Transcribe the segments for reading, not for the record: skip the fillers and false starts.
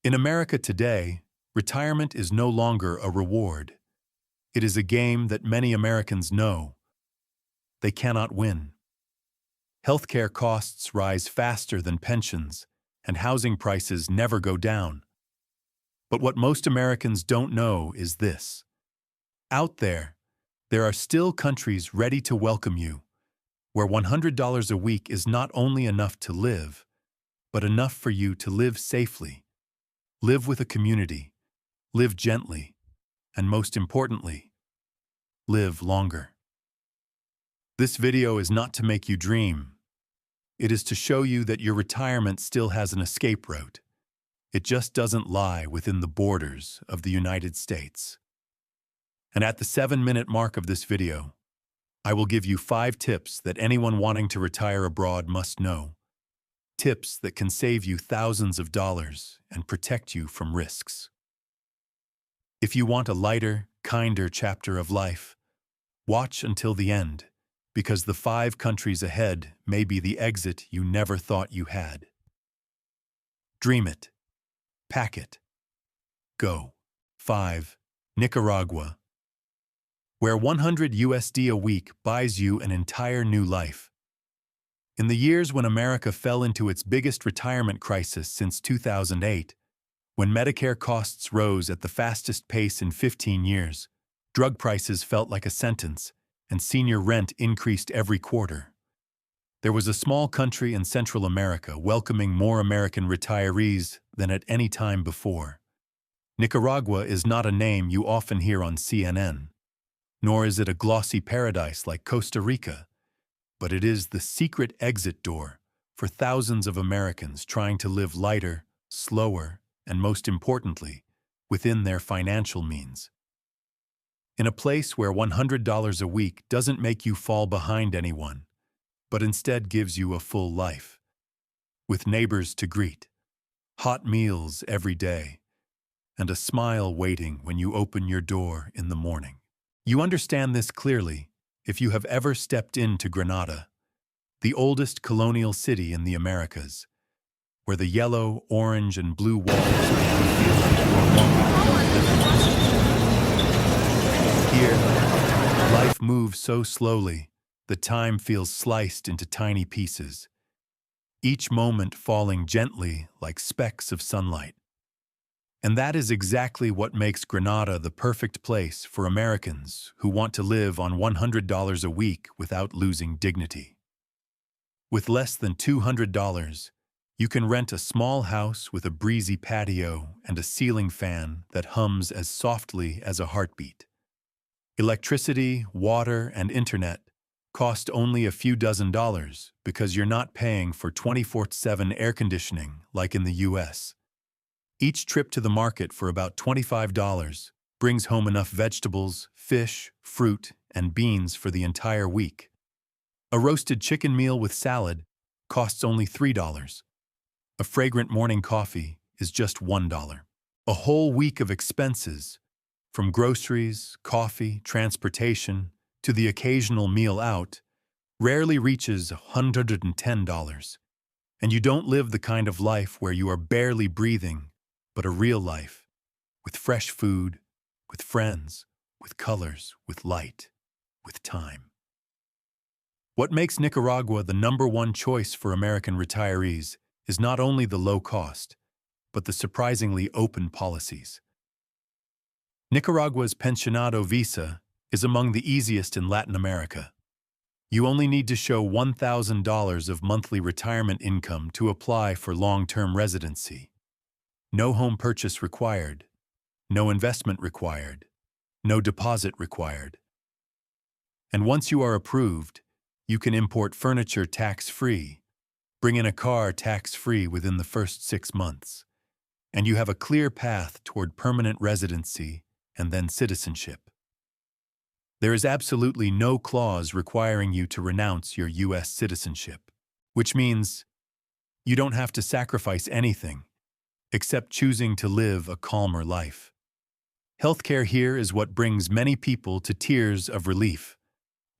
In America today, retirement is no longer a reward. It is a game that many Americans know they cannot win. Healthcare costs rise faster than pensions, and housing prices never go down. But what most Americans don't know is this. Out there are still countries ready to welcome you, where $100 a week is not only enough to live, but enough for you to live safely, live with a community, live gently, and most importantly, live longer. This video is not to make you dream. It is to show you that your retirement still has an escape route. It just doesn't lie within the borders of the United States. And at the 7-minute mark of this video, I will give you 5 tips that anyone wanting to retire abroad must know. Tips that can save you thousands of dollars and protect you from risks. If you want a lighter, kinder chapter of life, watch until the end, because the 5 countries ahead may be the exit you never thought you had. Dream it. Pack it. Go. 5. Nicaragua, where $100 a week buys you an entire new life. In the years when America fell into its biggest retirement crisis since 2008, when Medicare costs rose at the fastest pace in 15 years, drug prices felt like a sentence, and senior rent increased every quarter. There was a small country in Central America welcoming more American retirees than at any time before. Nicaragua is not a name you often hear on CNN, nor is it a glossy paradise like Costa Rica, but it is the secret exit door for thousands of Americans trying to live lighter, slower, and most importantly, within their financial means. In a place where $100 a week doesn't make you fall behind anyone, but instead gives you a full life, with neighbors to greet, hot meals every day, and a smile waiting when you open your door in the morning. You understand this clearly if you have ever stepped into Granada, the oldest colonial city in the Americas, where the yellow, orange, and blue walls make you feel like you are walking through a living museum. Here, life moves so slowly, the time feels sliced into tiny pieces, each moment falling gently like specks of sunlight. And that is exactly what makes Granada the perfect place for Americans who want to live on $100 a week without losing dignity. With less than $200, you can rent a small house with a breezy patio and a ceiling fan that hums as softly as a heartbeat. Electricity, water, and internet cost only a few dozen dollars because you're not paying for 24/7 air conditioning like in the US. Each trip to the market for about $25 brings home enough vegetables, fish, fruit, and beans for the entire week. A roasted chicken meal with salad costs only $3. A fragrant morning coffee is just $1. A whole week of expenses, from groceries, coffee, transportation, to the occasional meal out, rarely reaches $110. And you don't live the kind of life where you are barely breathing, but a real life, with fresh food, with friends, with colors, with light, with time. What makes Nicaragua the #1 choice for American retirees is not only the low cost, but the surprisingly open policies. Nicaragua's pensionado visa is among the easiest in Latin America. You only need to show $1,000 of monthly retirement income to apply for long-term residency. No home purchase required, no investment required, no deposit required. And once you are approved, you can import furniture tax-free, bring in a car tax-free within the first 6 months, and you have a clear path toward permanent residency and then citizenship. There is absolutely no clause requiring you to renounce your U.S. citizenship, which means you don't have to sacrifice anything except choosing to live a calmer life. Healthcare here is what brings many people to tears of relief.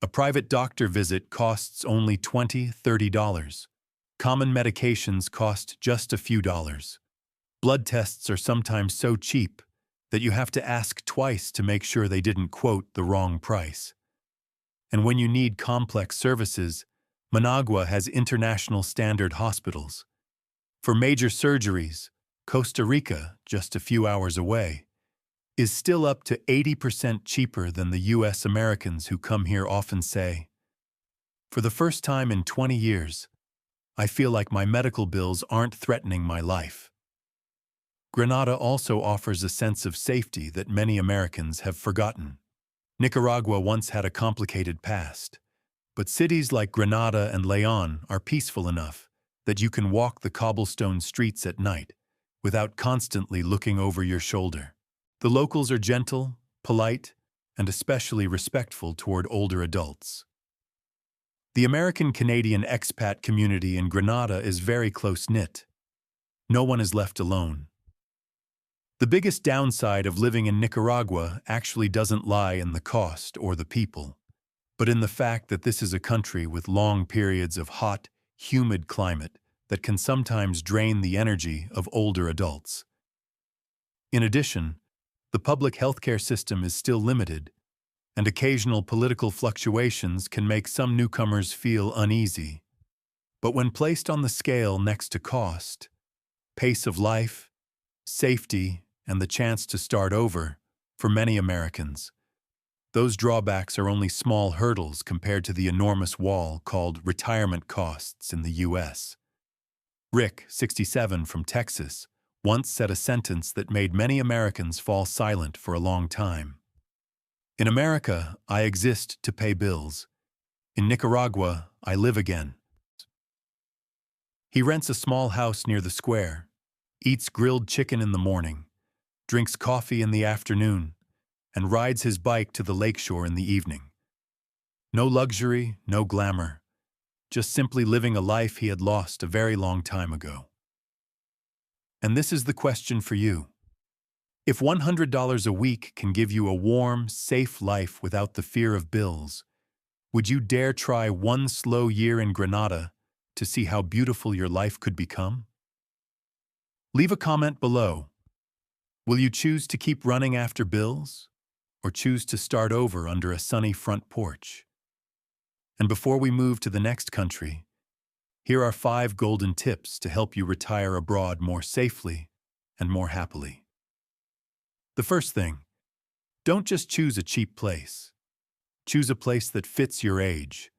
A private doctor visit costs only $20–30. Common medications cost just a few dollars. Blood tests are sometimes so cheap that you have to ask twice to make sure they didn't quote the wrong price. And when you need complex services, Managua has international standard hospitals. For major surgeries, Costa Rica, just a few hours away, is still up to 80% cheaper than the US Americans who come here often say. For the first time in 20 years, I feel like my medical bills aren't threatening my life. Grenada also offers a sense of safety that many Americans have forgotten. Nicaragua once had a complicated past, but cities like Grenada and León are peaceful enough that you can walk the cobblestone streets at night without constantly looking over your shoulder. The locals are gentle, polite, and especially respectful toward older adults. The American-Canadian expat community in Grenada is very close-knit. No one is left alone. The biggest downside of living in Nicaragua actually doesn't lie in the cost or the people, but in the fact that this is a country with long periods of hot, humid climate that can sometimes drain the energy of older adults. In addition, the public healthcare system is still limited, and occasional political fluctuations can make some newcomers feel uneasy. But when placed on the scale next to cost, pace of life, safety, and the chance to start over, for many Americans, those drawbacks are only small hurdles compared to the enormous wall called retirement costs in the U.S. Rick, 67, from Texas, once said a sentence that made many Americans fall silent for a long time. In America, I exist to pay bills. In Nicaragua, I live again. He rents a small house near the square, eats grilled chicken in the morning, drinks coffee in the afternoon, and rides his bike to the lakeshore in the evening. No luxury, no glamour, just simply living a life he had lost a very long time ago. And this is the question for you. If $100 a week can give you a warm, safe life without the fear of bills, would you dare try one slow year in Grenada to see how beautiful your life could become? Leave a comment below. Will you choose to keep running after bills, or choose to start over under a sunny front porch? And before we move to the next country, here are 5 golden tips to help you retire abroad more safely and more happily. The first thing, don't just choose a cheap place. Choose a place that fits your age.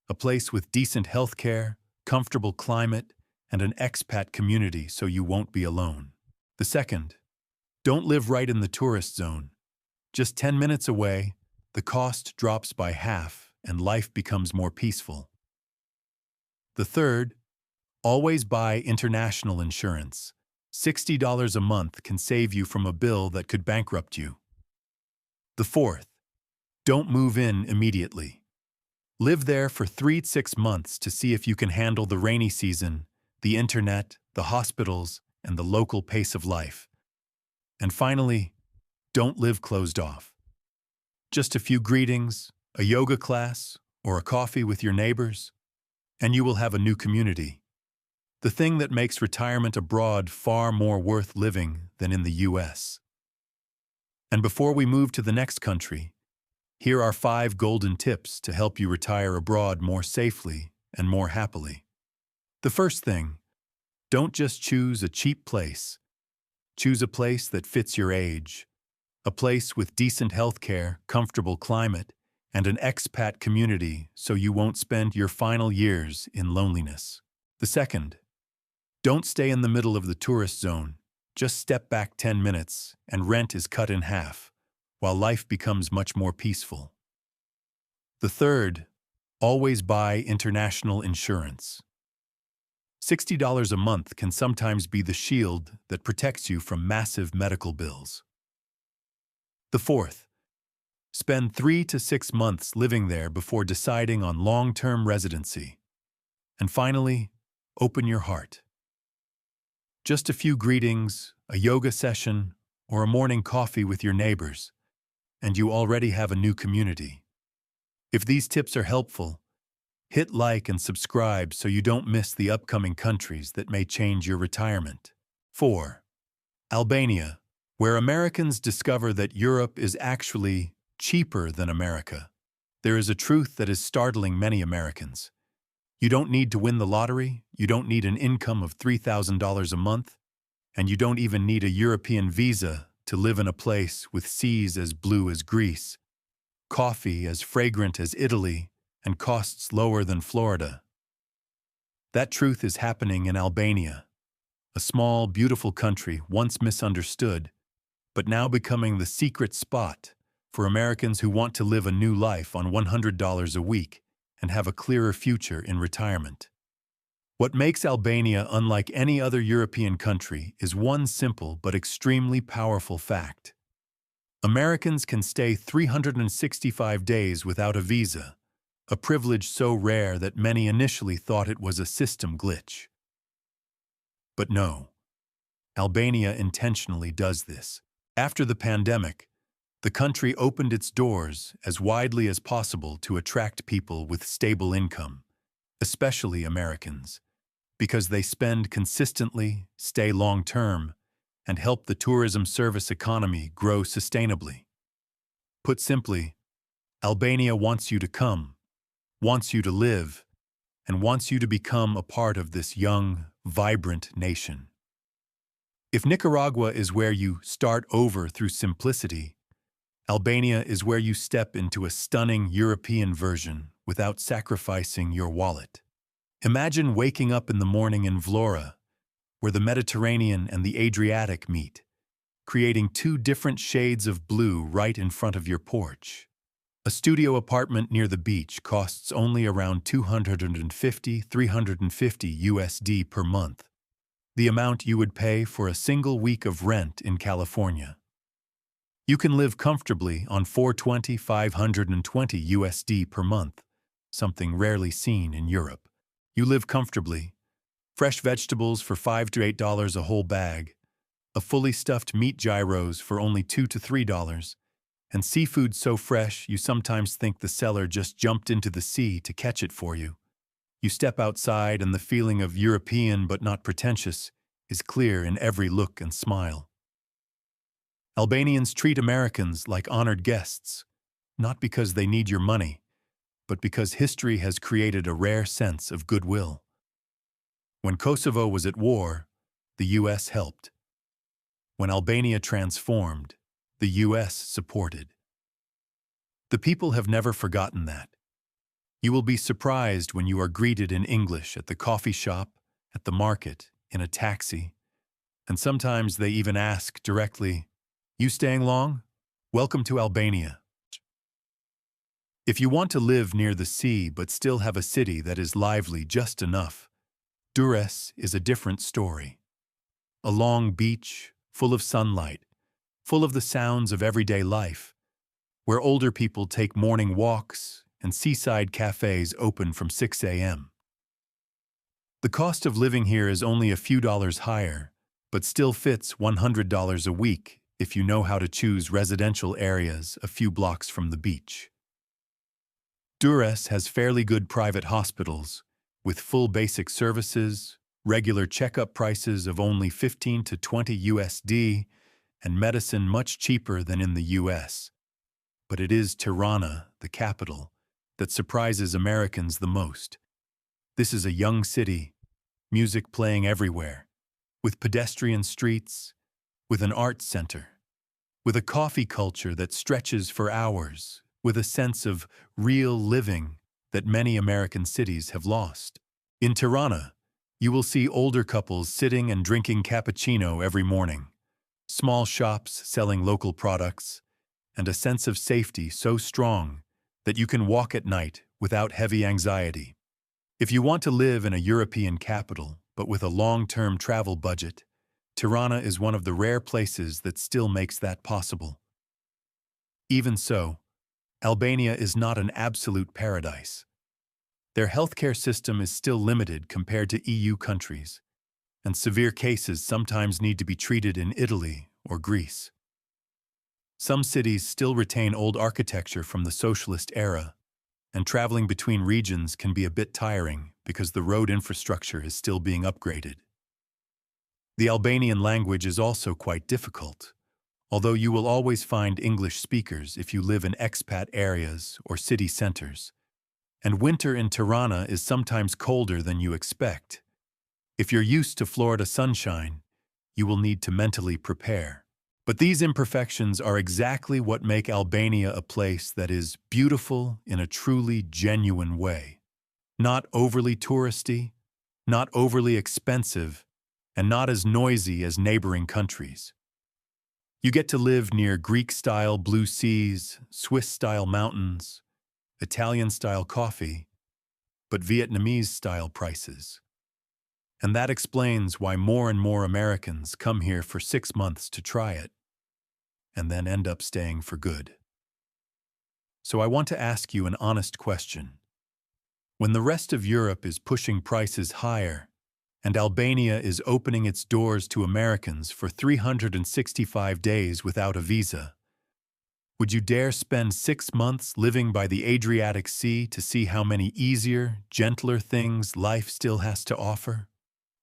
A place with decent health care, comfortable climate, and an expat community so you won't be alone. The second, don't live right in the tourist zone. Just 10 minutes away, the cost drops by half and life becomes more peaceful. The third, always buy international insurance. $60 a month can save you from a bill that could bankrupt you. The fourth, don't move in immediately. Live there for 3 to 6 months to see if you can handle the rainy season, the internet, the hospitals, and the local pace of life. And finally, don't live closed off. Just a few greetings, a yoga class, or a coffee with your neighbors, and you will have a new community. The thing that makes retirement abroad far more worth living than in the U.S. And before we move to the next country, here are 5 golden tips to help you retire abroad more safely and more happily. The first thing, don't just choose a cheap place. Choose a place that fits your age. A place with decent health care, comfortable climate, and an expat community so you won't spend your final years in loneliness. The second, don't stay in the middle of the tourist zone. Just step back 10 minutes and rent is cut in half, while life becomes much more peaceful. The third, always buy international insurance. $60 a month can sometimes be the shield that protects you from massive medical bills. The fourth, spend 3 to 6 months living there before deciding on long-term residency. And finally, open your heart. Just a few greetings, a yoga session, or a morning coffee with your neighbors, and you already have a new community. If these tips are helpful, hit like and subscribe so you don't miss the upcoming countries that may change your retirement. 4. Albania, where Americans discover that Europe is actually cheaper than America. There is a truth that is startling many Americans. You don't need to win the lottery, you don't need an income of $3,000 a month, and you don't even need a European visa to live in a place with seas as blue as Greece, coffee as fragrant as Italy, and costs lower than Florida. That truth is happening in Albania, a small, beautiful country once misunderstood, but now becoming the secret spot for Americans who want to live a new life on $100 a week and have a clearer future in retirement. What makes Albania unlike any other European country is one simple but extremely powerful fact. Americans can stay 365 days without a visa, a privilege so rare that many initially thought it was a system glitch. But no, Albania intentionally does this. After the pandemic, the country opened its doors as widely as possible to attract people with stable income, especially Americans, because they spend consistently, stay long-term, and help the tourism service economy grow sustainably. Put simply, Albania wants you to come, wants you to live, and wants you to become a part of this young, vibrant nation. If Nicaragua is where you start over through simplicity, Albania is where you step into a stunning European version without sacrificing your wallet. Imagine waking up in the morning in Vlora, where the Mediterranean and the Adriatic meet, creating two different shades of blue right in front of your porch. A studio apartment near the beach costs only around $250–350 USD per month, the amount you would pay for a single week of rent in California. You can live comfortably on $420–520 USD per month, something rarely seen in Europe. You live comfortably. Fresh vegetables for $5 to $8 a whole bag, a fully stuffed meat gyros for only $2 to $3, and seafood so fresh you sometimes think the seller just jumped into the sea to catch it for you. You step outside and the feeling of European but not pretentious is clear in every look and smile. Albanians treat Americans like honored guests, not because they need your money, but because history has created a rare sense of goodwill. When Kosovo was at war, the U.S. helped. When Albania transformed, the U.S. supported. The people have never forgotten that. You will be surprised when you are greeted in English at the coffee shop, at the market, in a taxi, and sometimes they even ask directly, "You staying long? Welcome to Albania." If you want to live near the sea but still have a city that is lively just enough, Durrës is a different story. A long beach, full of sunlight, full of the sounds of everyday life, where older people take morning walks and seaside cafes open from 6 a.m. The cost of living here is only a few dollars higher, but still fits $100 a week if you know how to choose residential areas a few blocks from the beach. Durrës has fairly good private hospitals, with full basic services, regular checkup prices of only 15 to 20 USD, and medicine much cheaper than in the US. But it is Tirana, the capital, that surprises Americans the most. This is a young city, music playing everywhere, with pedestrian streets, with an arts center, with a coffee culture that stretches for hours, with a sense of real living that many American cities have lost. In Tirana, you will see older couples sitting and drinking cappuccino every morning, small shops selling local products, and a sense of safety so strong that you can walk at night without heavy anxiety. If you want to live in a European capital, but with a long-term travel budget, Tirana is one of the rare places that still makes that possible. Even so, Albania is not an absolute paradise. Their healthcare system is still limited compared to EU countries, and severe cases sometimes need to be treated in Italy or Greece. Some cities still retain old architecture from the socialist era, and traveling between regions can be a bit tiring because the road infrastructure is still being upgraded. The Albanian language is also quite difficult, although you will always find English speakers if you live in expat areas or city centers. And winter in Tirana is sometimes colder than you expect. If you're used to Florida sunshine, you will need to mentally prepare. But these imperfections are exactly what make Albania a place that is beautiful in a truly genuine way. Not overly touristy, not overly expensive, and not as noisy as neighboring countries. You get to live near Greek-style blue seas, Swiss-style mountains, Italian-style coffee, but Vietnamese-style prices. And that explains why more and more Americans come here for 6 months to try it, and then end up staying for good. So I want to ask you an honest question. When the rest of Europe is pushing prices higher, and Albania is opening its doors to Americans for 365 days without a visa, would you dare spend 6 months living by the Adriatic Sea to see how many easier, gentler things life still has to offer?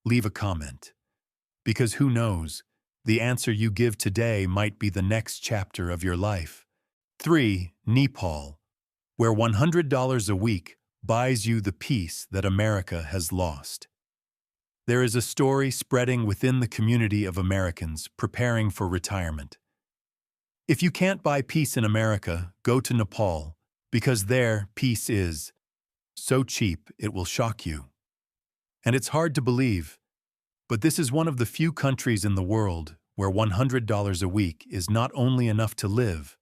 Leave a comment. Because who knows, the answer you give today might be the next chapter of your life. 3. Nepal, where $100 a week buys you the peace that America has lost. There is a story spreading within the community of Americans preparing for retirement. If you can't buy peace in America, go to Nepal, because there, peace is so cheap it will shock you. And it's hard to believe, but this is one of the few countries in the world where $100 a week is not only enough to live,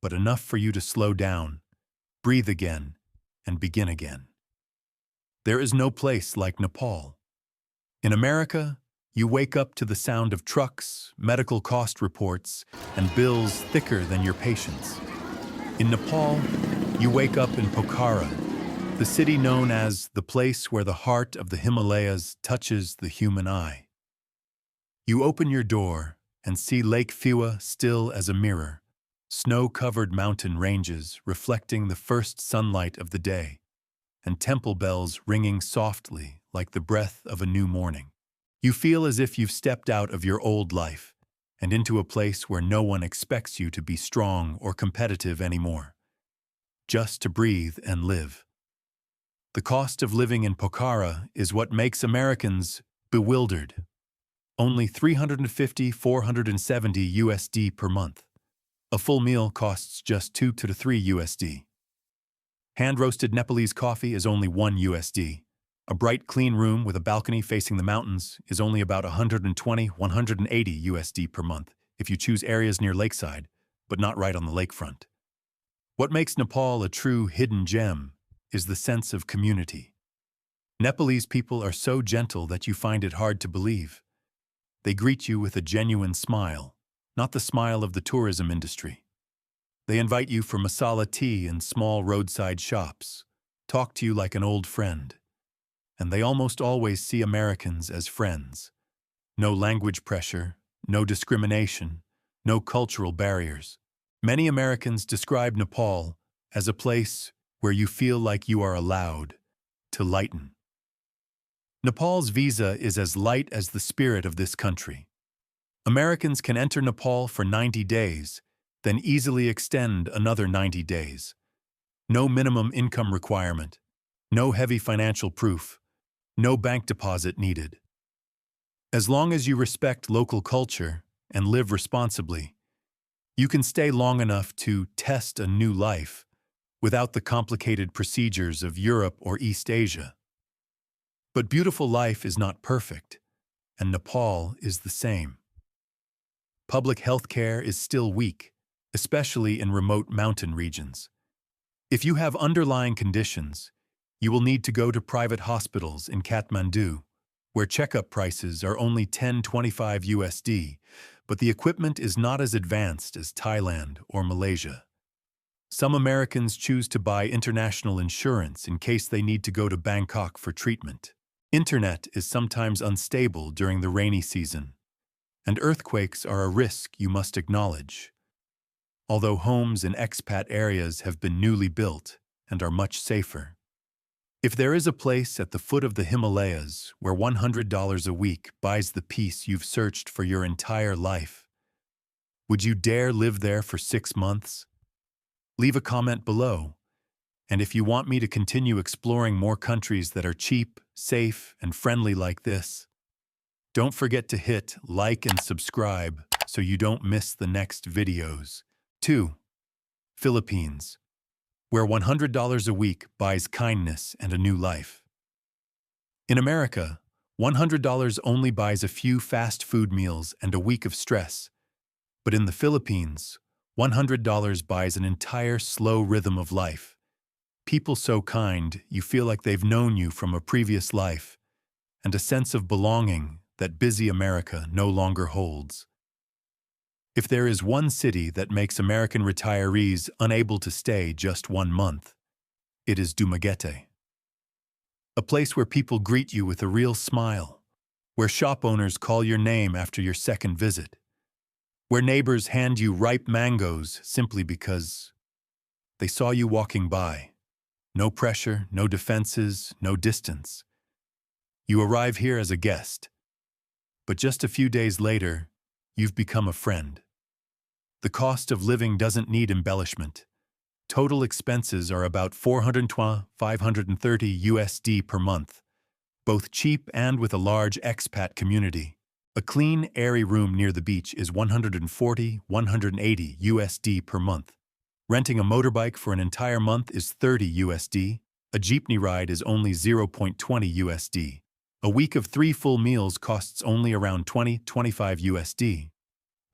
but enough for you to slow down, breathe again, and begin again. There is no place like Nepal. In America, you wake up to the sound of trucks, medical cost reports, and bills thicker than your patience. In Nepal, you wake up in Pokhara, the city known as the place where the heart of the Himalayas touches the human eye. You open your door and see Lake Phiwa still as a mirror, snow-covered mountain ranges reflecting the first sunlight of the day, and temple bells ringing softly like the breath of a new morning. You feel as if you've stepped out of your old life and into a place where no one expects you to be strong or competitive anymore, just to breathe and live. The cost of living in Pokhara is what makes Americans bewildered. Only $350–470 USD per month. A full meal costs just $2 to $3 USD. Hand-roasted Nepalese coffee is only $1 USD. A bright, clean room with a balcony facing the mountains is only about $120–180 USD per month if you choose areas near lakeside, but not right on the lakefront. What makes Nepal a true hidden gem is the sense of community. Nepalese people are so gentle that you find it hard to believe. They greet you with a genuine smile, not the smile of the tourism industry. They invite you for masala tea in small roadside shops, talk to you like an old friend. And they almost always see Americans as friends. No language pressure, no discrimination, no cultural barriers. Many Americans describe Nepal as a place where you feel like you are allowed to lighten. Nepal's visa is as light as the spirit of this country. Americans can enter Nepal for 90 days, then easily extend another 90 days. No minimum income requirement, no heavy financial proof, no bank deposit needed. As long as you respect local culture and live responsibly, you can stay long enough to test a new life without the complicated procedures of Europe or East Asia. But beautiful life is not perfect, and Nepal is the same. Public health care is still weak, especially in remote mountain regions. If you have underlying conditions, you will need to go to private hospitals in Kathmandu, where checkup prices are only $10–25 USD, but the equipment is not as advanced as Thailand or Malaysia. Some Americans choose to buy international insurance in case they need to go to Bangkok for treatment. Internet is sometimes unstable during the rainy season, and earthquakes are a risk you must acknowledge. Although homes in expat areas have been newly built and are much safer. If there is a place at the foot of the Himalayas where $100 a week buys the peace you've searched for your entire life, would you dare live there for 6 months? Leave a comment below. And if you want me to continue exploring more countries that are cheap, safe, and friendly like this, don't forget to hit like and subscribe so you don't miss the next videos. 2. Philippines, where $100 a week buys kindness and a new life. In America, $100 only buys a few fast food meals and a week of stress. But in the Philippines, $100 buys an entire slow rhythm of life. People so kind, you feel like they've known you from a previous life, and a sense of belonging that busy America no longer holds. If there is one city that makes American retirees unable to stay just 1 month, it is Dumaguete. A place where people greet you with a real smile, where shop owners call your name after your second visit, where neighbors hand you ripe mangoes simply because they saw you walking by. No pressure, no defenses, no distance. You arrive here as a guest, but just a few days later, you've become a friend. The cost of living doesn't need embellishment. Total expenses are about $420–530 USD per month, both cheap and with a large expat community. A clean, airy room near the beach is $140–180 USD per month. Renting a motorbike for an entire month is $30 USD. A jeepney ride is only $0.20 USD. A week of 3 full meals costs only around $20–25 USD.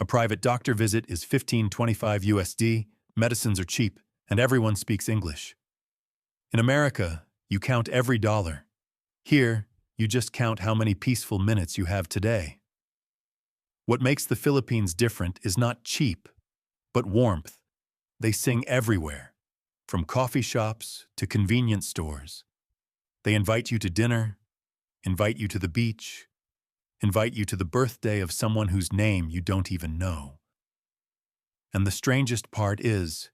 A private doctor visit is $15–25 USD. Medicines are cheap, and everyone speaks English. In America, you count every dollar. Here, you just count how many peaceful minutes you have today. What makes the Philippines different is not cheap, but warmth. They sing everywhere, from coffee shops to convenience stores. They invite you to dinner, invite you to the beach, invite you to the birthday of someone whose name you don't even know. And the strangest part is,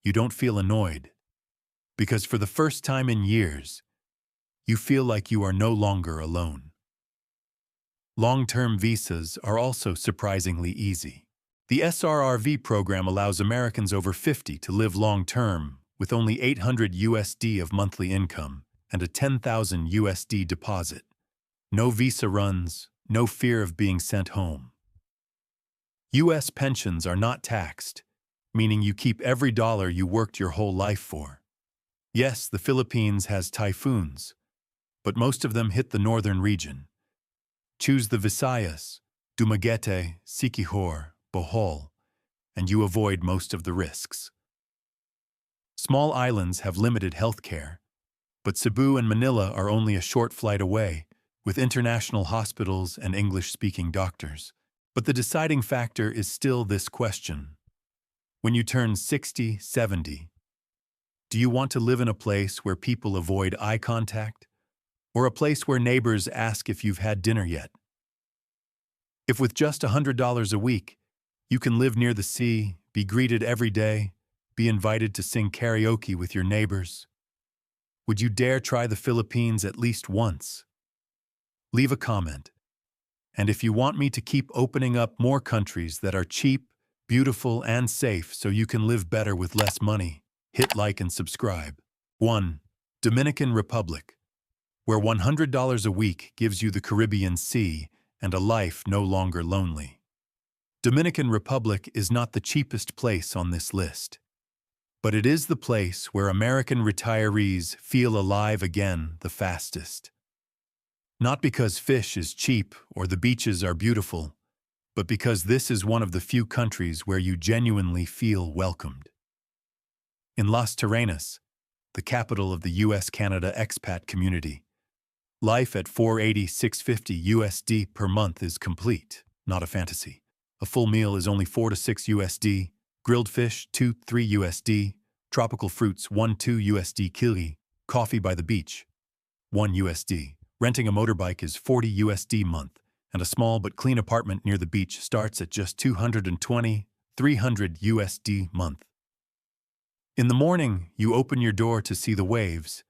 you don't feel annoyed, because for the first time in years, you feel like you are no longer alone. Long-term visas are also surprisingly easy. The SRRV program allows Americans over 50 to live long-term with only $800 USD of monthly income and a $10,000 USD deposit. No visa runs, no fear of being sent home. U.S. pensions are not taxed, meaning you keep every dollar you worked your whole life for. Yes, the Philippines has typhoons, but most of them hit the northern region. Choose the Visayas, Dumaguete, Siquijor, Bohol, and you avoid most of the risks. Small islands have limited health care, but Cebu and Manila are only a short flight away, with international hospitals and English-speaking doctors. But the deciding factor is still this question. When you turn 60, 70, do you want to live in a place where people avoid eye contact, or a place where neighbors ask if you've had dinner yet? If with just $100 a week, you can live near the sea, be greeted every day, be invited to sing karaoke with your neighbors, would you dare try the Philippines at least once? Leave a comment. And if you want me to keep opening up more countries that are cheap, beautiful, and safe so you can live better with less money, hit like and subscribe. 1. Dominican Republic, where $100 a week gives you the Caribbean Sea and a life no longer lonely. Dominican Republic is not the cheapest place on this list, but it is the place where American retirees feel alive again the fastest. Not because fish is cheap or the beaches are beautiful, but because this is one of the few countries where you genuinely feel welcomed. In Las Terrenas, the capital of the U.S.-Canada expat community, life at $480–650 USD per month is complete, not a fantasy. A full meal is only $4–6 USD, grilled fish $2–3 USD, tropical fruits $1–2 USD kili, coffee by the beach $1 USD. Renting a motorbike is $40 USD month, and a small but clean apartment near the beach starts at just $220–300 USD month. In the morning, you open your door to see the waves.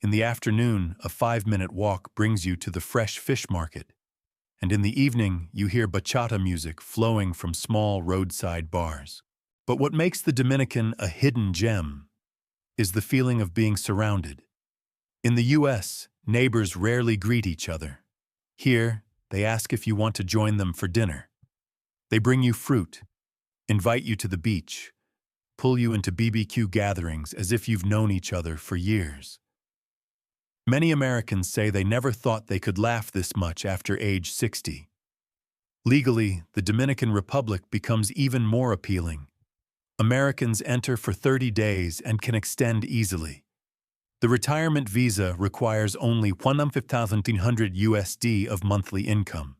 In the afternoon, a 5-minute walk brings you to the fresh fish market, and in the evening, you hear bachata music flowing from small roadside bars. But what makes the Dominican a hidden gem is the feeling of being surrounded. In the U.S., neighbors rarely greet each other. Here, they ask if you want to join them for dinner. They bring you fruit, invite you to the beach, pull you into BBQ gatherings as if you've known each other for years. Many Americans say they never thought they could laugh this much after age 60. Legally, the Dominican Republic becomes even more appealing. Americans enter for 30 days and can extend easily. The retirement visa requires only $1,500 of monthly income.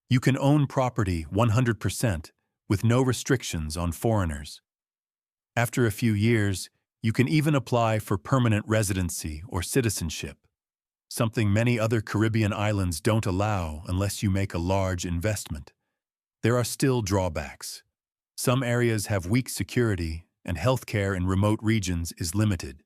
You can own property 100% with no restrictions on foreigners. After a few years, you can even apply for permanent residency or citizenship, something many other Caribbean islands don't allow unless you make a large investment. There are still drawbacks. Some areas have weak security, and healthcare in remote regions is limited.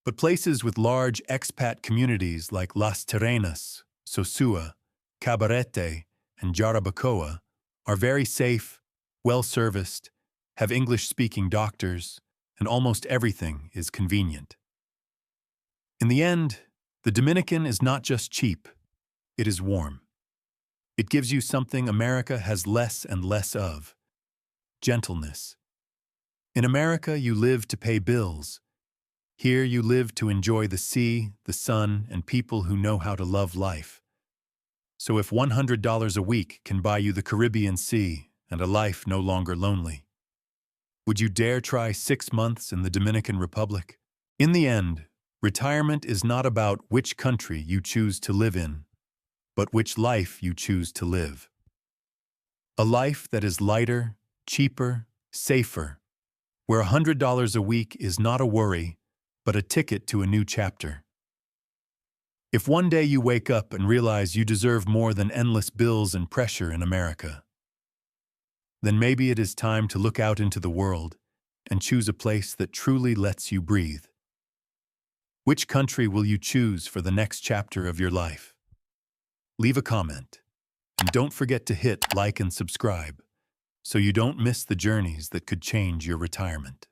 But places with large expat communities like Las Terrenas, Sosua, Cabarete, and Jarabacoa are very safe, well-serviced, have English-speaking doctors, and almost everything is convenient. In the end, the Dominican is not just cheap, it is warm. It gives you something America has less and less of: gentleness. In America, you live to pay bills. Here you live to enjoy the sea, the sun, and people who know how to love life. So if $100 a week can buy you the Caribbean Sea and a life no longer lonely, would you dare try 6 months in the Dominican Republic? In the end, retirement is not about which country you choose to live in, but which life you choose to live. A life that is lighter, cheaper, safer, where $100 a week is not a worry, but a ticket to a new chapter. If one day you wake up and realize you deserve more than endless bills and pressure in America, then maybe it is time to look out into the world and choose a place that truly lets you breathe. Which country will you choose for the next chapter of your life? Leave a comment, and don't forget to hit like and subscribe so you don't miss the journeys that could change your retirement.